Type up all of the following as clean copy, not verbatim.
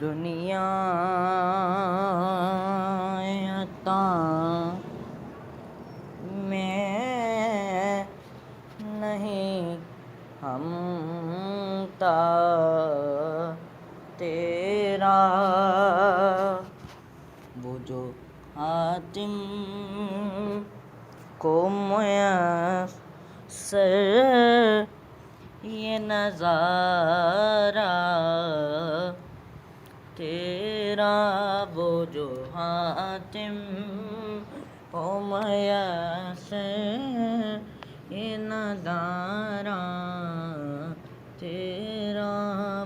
دنیا عطا میں نہیں ہم تا تیرا، وہ جو حاتم کو میسر یہ نظارہ تیرا، وہ جو حاتم کو میسر یہ نظارہ تیرا،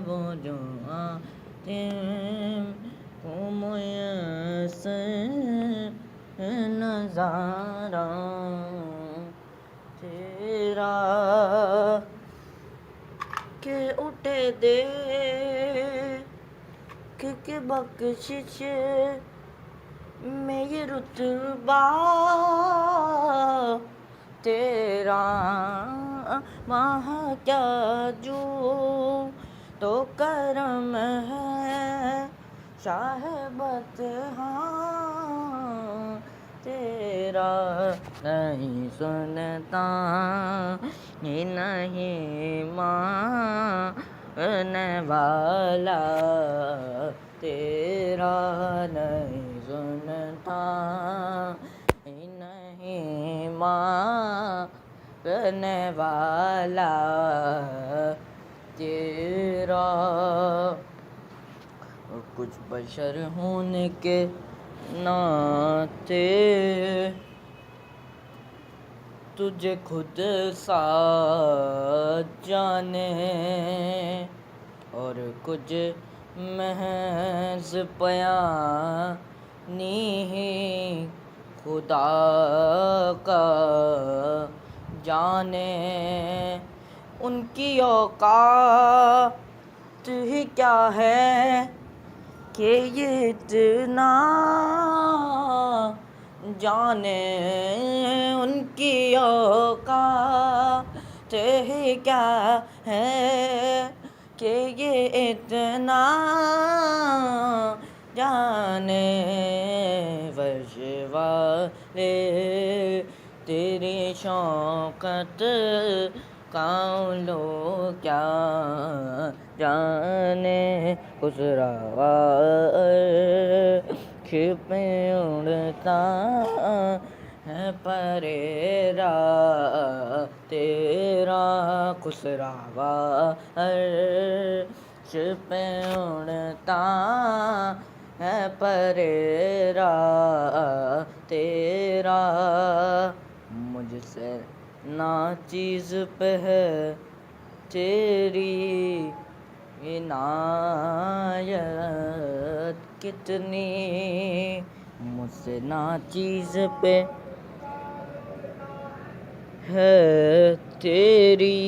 وہ جو حاتم کو میسر نظارہ تیرا، کہ اٹھے دے کہ بخشش میں یہ رتبہ تیرا، وہاں کیا جو تو کرم ہے شاہ بطحاں تیرا، نہیں سنتا ہی نہیں ماننے والا تیرا، نہیں سنتا ہی نہیں ماننے والا تیرا، اور کچھ بشر ہونے کے ناطے تجھے خود سا جانے، اور کچھ محض پیانی ہی خدا کا جانے، ان کی اوقات ہی کیا ہے کہ یہ اتنا جانے، ان کی اوقات ہی کیا ہے کہ یہ اتنا جانے، فرش والے تیری شوکت کا لوگ کیا جانے، خسروآرش پہ اڑتا ہے پریرا تیرا، خسروآرش پہ اڑتا ہے پریرا تیرا، مجھ سے ناچیز پہ ہے تیری عنایت کتنی، مجھ سے ناچیز پہ ہے تیری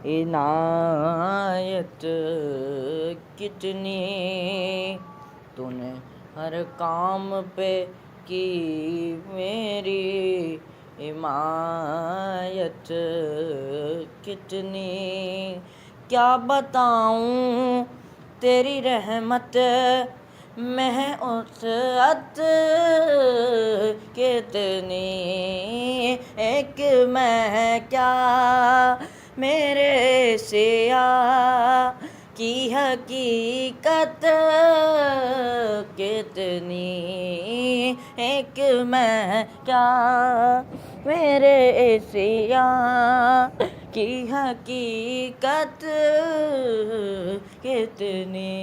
عنایت کتنی، تو نے ہر کام پہ کی میری حمایت کتنی، کیا بتاؤں تیری رحمت میں ہے وسعت کتنی، ایک میں کیا میرے سیاہ کی حقیقت کتنی، ایک میں کیا میرے سیاہ کی حقیقت کتنی،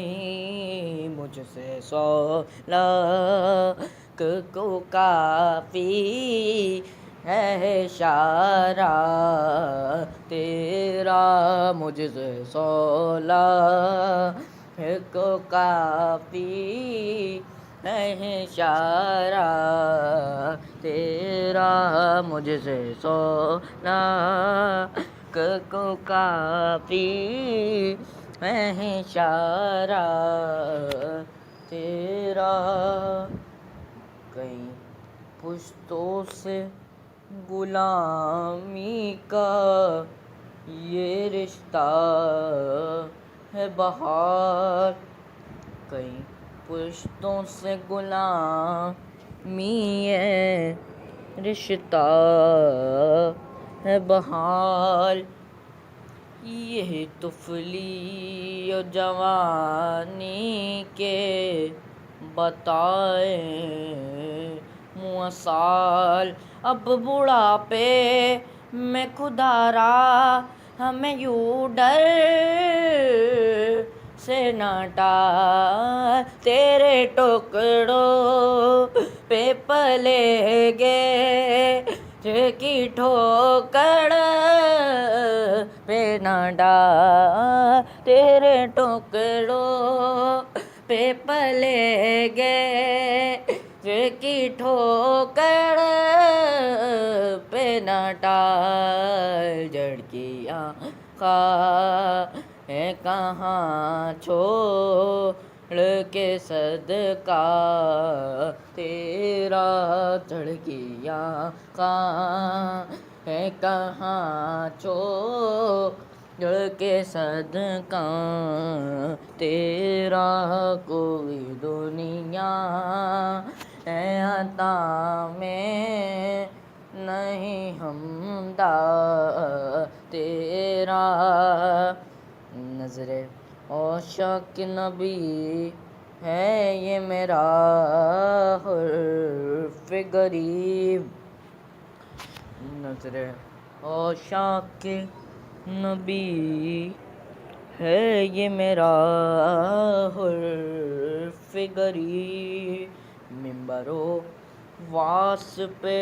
مجھ سے 100 لاکھ کو کافی ہے اشارہ تیرا، مجھ سے 100 لاکھ کو کافی ہے اشارہ تیرا، مجھ سے 100 لاکھ کو کافی ہے اشارہ تیرا، کئی پشتوں سے غلامی کا یہ رشتہ ہے بہار کئی پشتوں سے غلامی ہے رشتہ ہے بحال، یہ طفلی و جوانی کے بتائے موصال، اب بڑھاپے میں خدا را ہمیں یوں ڈر سے نہ ٹال، تیرے ٹکڑوں پہ پلے گے کی ٹھوکر پہ نہ ڈال، تیرے ٹکڑوں پہ پلے گے کی ٹھوکر پہ نہ ڈال، جھڑکیاں ہے کہاں چھوڑ کے صدقہ تیرا، جھڑکیاں ہے کہاں چھوڑ کے صدقہ تیرا، کوئی دنیا ہے عطا میں نہیں ہمداں تیرا، نظر عاشق نبی ہے یہ میرا حرف غریب، نظر عاشق نبی ہے یہ میرا حرف غریب، منبر و واس پہ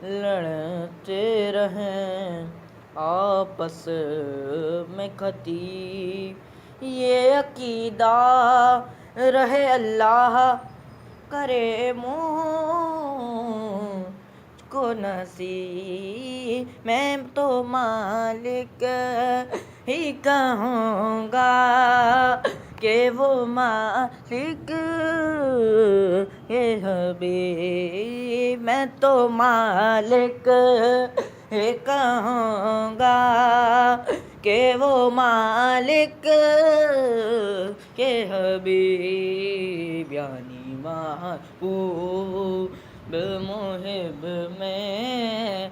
لڑتے رہیں آپس میں خطیب، یہ عقیدہ رہے اللہ کرے مجھ کو نصیب، میں تو مالک ہی کہوں گا کہ وہ مالک ہے حبیب، میں تو مالک ہی کہوں گا کہ وہ مالک کے حبیب، یعنی محبوب محب میں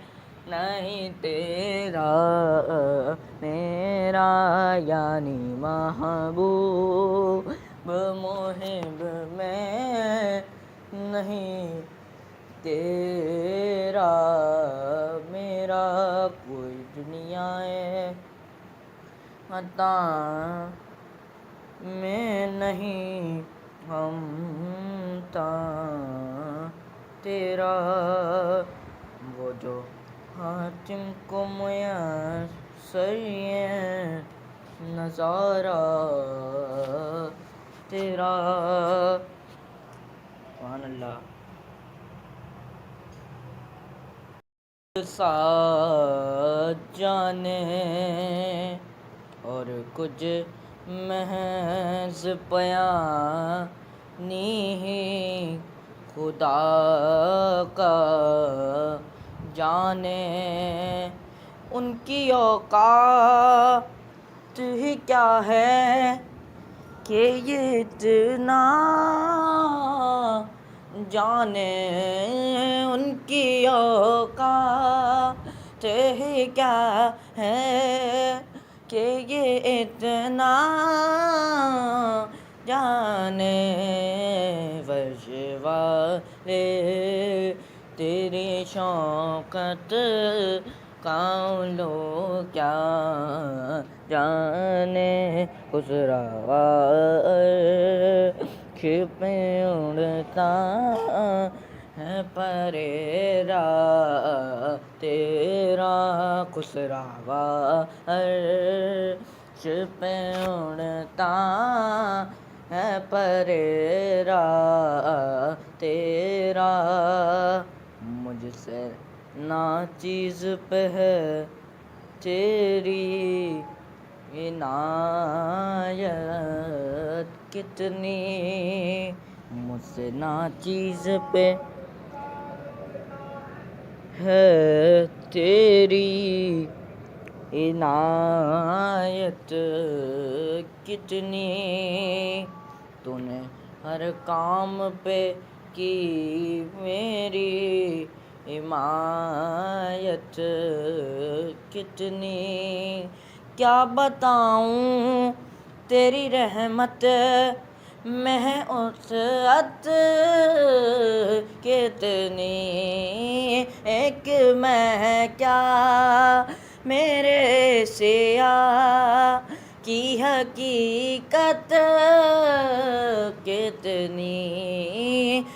نہیں تیرا میرا، یعنی محبوب محب میں نہیں تیرا میرا، کوئی دنیا ہے عطا میں نہیں ہمتا تیرا، وہ جو حاتم کو میسر یہ نظارہ تیرا، سبحان اللہ۔ ساتھ جانے اور کچھ محض پیانی ہی خدا کا جانے، ان کی اوقات ہی کیا ہے کہ یہ اتنا جانے، ان کی اوقات ہی کیا ہے کہ یہ اتنا جانے، فرش والے تیری شوکت کا لوگ کیا جانے، خسروا عرش پہ اڑتا ہے پریرا تیرا، خسروا عرش پہ اڑتا ہے پریرا تیرا، مجھ سے ناچیز پہ ہے تیری عنایت کتنی، مجھ سے ناچیز پہ ہے تیری عنایت کتنی، تو نے ہر کام پہ کی میری حمایت کتنی، کیا بتاؤں تیری رحمت میں وسعت کتنی، ایک میں کیا میرے سیاہ کی حقیقت کتنی،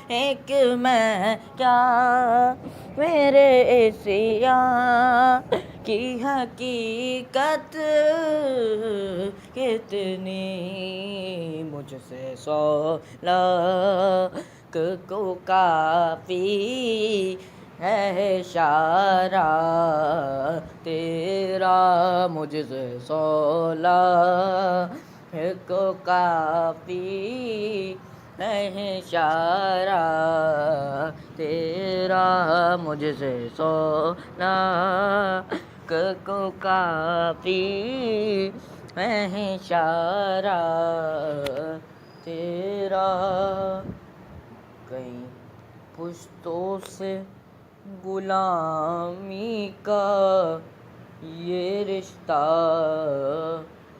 ایک میں کیا میرے سیاہ کی حقیقت کتنی، مجھ سے 100 لاکھ کو کافی ہے اشارہ تیرا، مجھ سے 100 لاکھ کو کافی ہے اشارہ تیرا، مجھ سے 100 لاکھ کو کافی ہے اشارہ تیرا، کئی پشتوں سے غلامی کا یہ رشتہ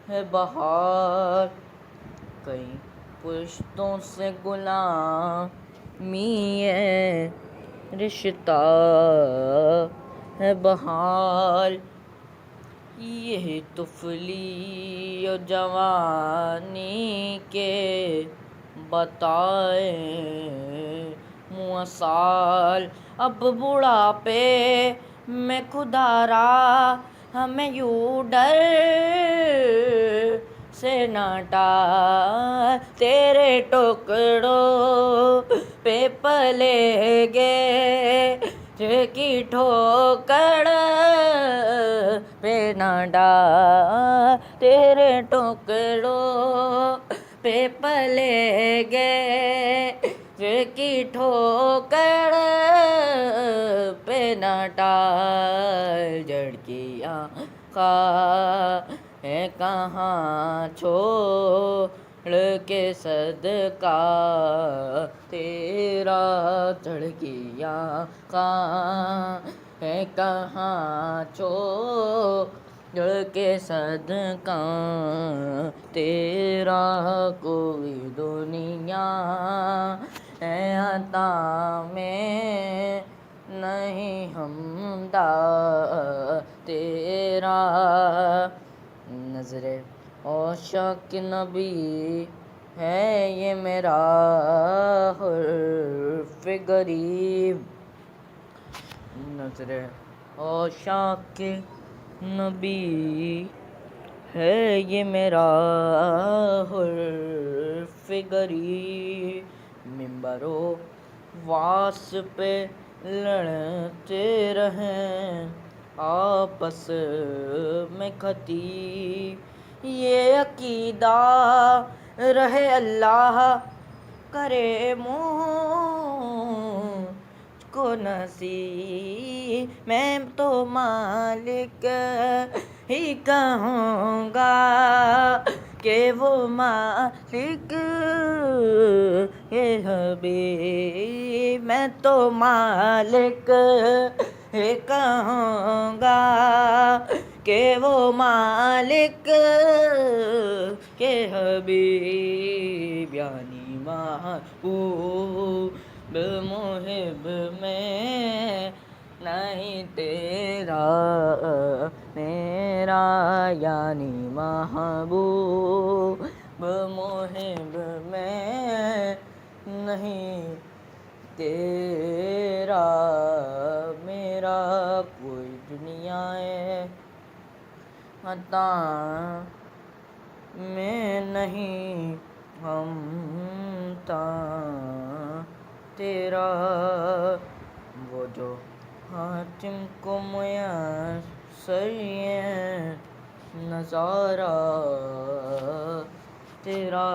ہے بہار، کئی پشتوں سے غلامی یہ رشتہ ہے بہار، یہ طفلی و جوانی کے بتائے مثال، اب بڑھاپے میں خدا را ہمیں یوں ڈر سے نہ ڈال، تیرے ٹکڑوں پہ پلے گے کی ٹھوکر پہ نہ ڈال، تیرے ٹکڑوں پہ پلے گے کی ٹھوکر پہ نہ ڈال، جھڑکیاں ہے کہاں چھوڑ کے صدقہ تیرا، جھڑکیاں ہے کہاں چھوڑ کے صدقہ تیرا، کوئی دنیا ہے عطا میں نہیں ہمداں تیرا، نظر عاشق نبی ہے یہ میرا حرف غریب، نظر عاشق نبی ہے یہ میرا حرف غریب، منبر و واس پہ لڑتے رہیں آپس میں خطیب، یہ عقیدہ رہے اللہ کرے مجھ کو نصیب، میں تو مالک ہی کہوں گا کہ وہ مالک یہ حبیب، میں تو مالک ہی کہوں گا کہ وہ مالک کے حبیب، یعنی محبوب محب میں نہیں تیرا میرا، یعنی محبوب محب میں نہیں تیرا میرا، کوئی دنیا ہے عطا میں نہیں ہمتا تیرا، وہ جو حاتم کو میسر یہ نظارہ تیرا،